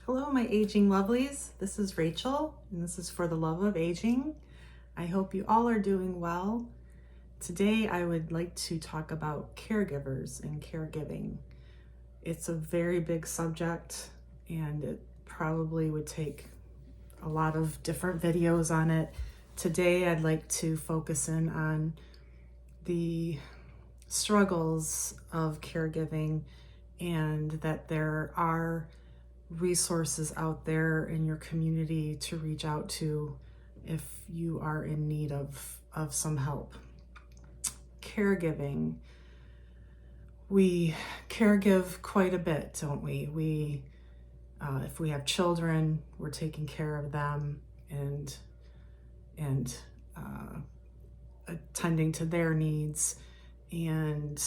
Hello, my aging lovelies. This is Rachel, and this is For the Love of Aging. I hope you all are doing well. Today, I would like to talk about caregivers and caregiving. It's a very big subject, and it probably would take a lot of different videos on it. Today, I'd like to focus in on the struggles of caregiving and that there are resources out there in your community to reach out to if you are in need of some help. Caregiving. We caregive quite a bit, don't we? If we have children, we're taking care of them and attending to their needs. And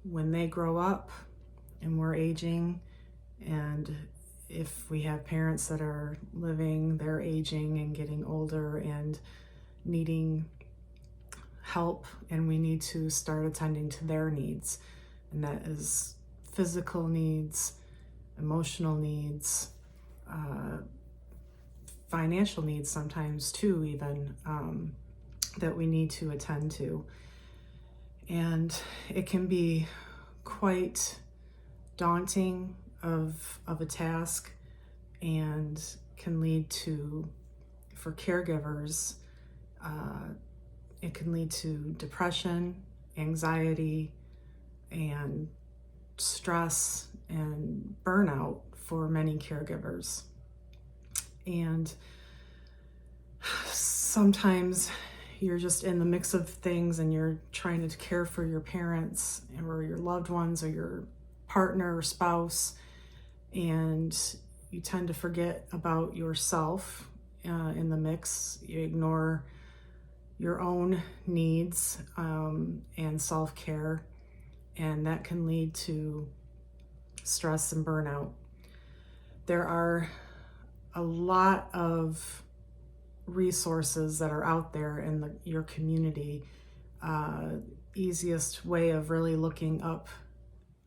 when they grow up and we're aging, and if we have parents that are living, they're aging and getting older and needing help, and we need to start attending to their needs. And that is physical needs, emotional needs, financial needs sometimes too, even that we need to attend to. And it can be quite daunting of a task, and can lead to, for caregivers, it can lead to depression, anxiety, and stress and burnout for many caregivers. And sometimes you're just in the mix of things and you're trying to care for your parents or your loved ones or your partner or spouse, and you tend to forget about yourself in the mix. You ignore your own needs and self-care, and that can lead to stress and burnout. There are a lot of resources that are out there in your community. Easiest way of really looking up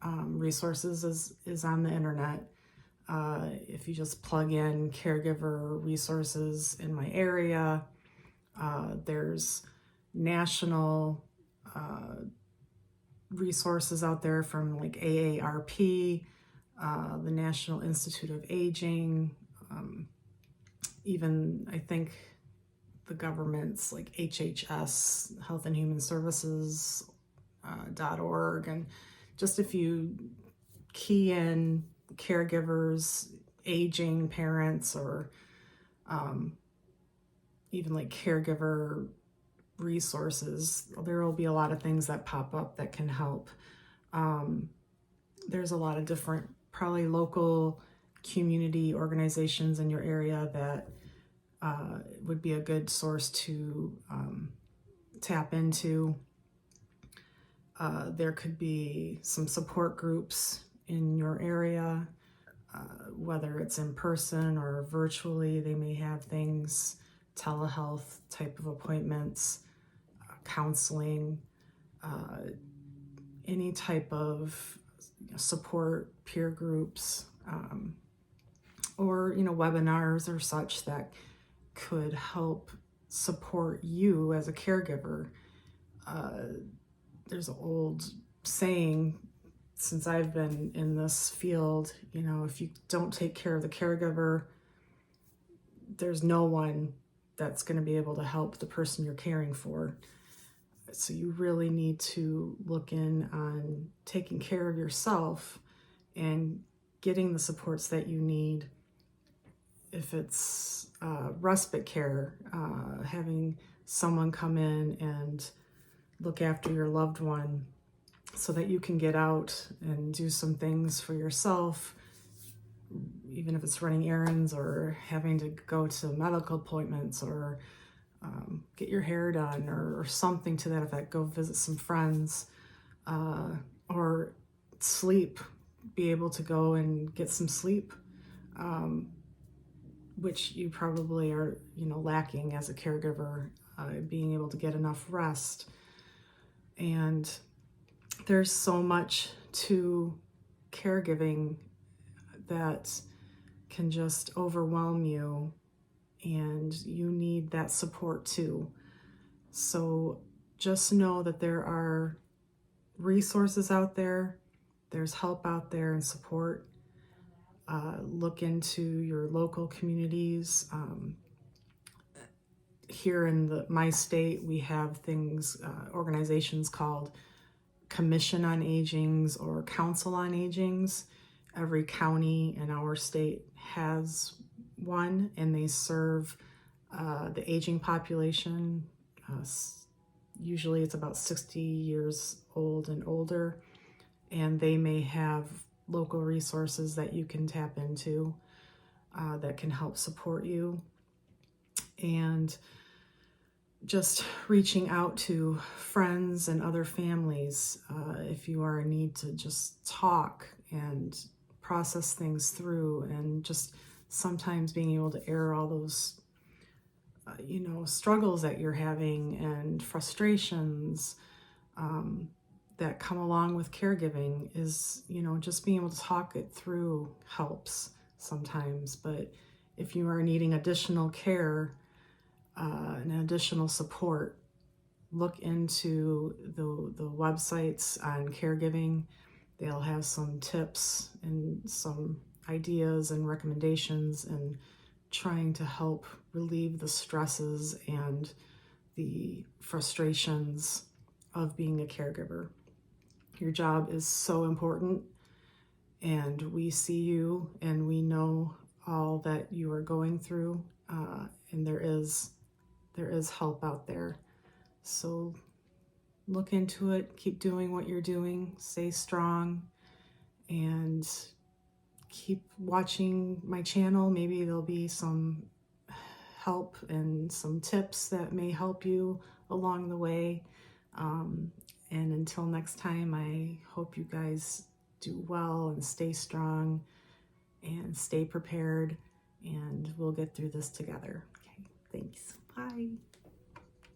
resources is on the internet. If you just plug in caregiver resources in my area, there's national resources out there from like AARP, the National Institute of Aging, even I think the government's like HHS, Health and Human Services .org, and just if you key in caregivers, aging parents, or even like caregiver resources, there will be a lot of things that pop up that can help. There's a lot of different, probably local community organizations in your area that would be a good source to tap into. There could be some support groups in your area, whether it's in person or virtually. They may have things, telehealth type of appointments, counseling, any type of support, peer groups, or webinars or such that could help support you as a caregiver. There's an old saying, since I've been in this field, if you don't take care of the caregiver, there's no one that's going to be able to help the person you're caring for. So you really need to look in on taking care of yourself and getting the supports that you need. If it's respite care, having someone come in and look after your loved one so that you can get out and do some things for yourself, even if it's running errands or having to go to medical appointments or get your hair done or something to that effect, go visit some friends, or sleep, be able to go and get some sleep, which you probably are, lacking as a caregiver, being able to get enough rest. And there's so much to caregiving that can just overwhelm you, and you need that support too. So just know that there are resources out there, there's help out there and support. Look into your local communities. Here in my state, we have organizations called Commission on Agings or Council on Agings. Every county in our state has one, and they serve the aging population. Usually it's about 60 years old and older, and they may have local resources that you can tap into that can help support you. And just reaching out to friends and other families if you are in need to just talk and process things through, and just sometimes being able to air all those struggles that you're having and frustrations that come along with caregiving is, just being able to talk it through helps sometimes. But if you are needing additional care and additional support, look into the websites on caregiving. They'll have some tips and some ideas and recommendations, and trying to help relieve the stresses and the frustrations of being a caregiver. Your job is so important, and we see you and we know all that you are going through, and there is help out there. So look into it, keep doing what you're doing, stay strong, and keep watching my channel. Maybe there'll be some help and some tips that may help you along the way. And until next time, I hope you guys do well and stay strong and stay prepared, and we'll get through this together. Okay, thanks. Bye.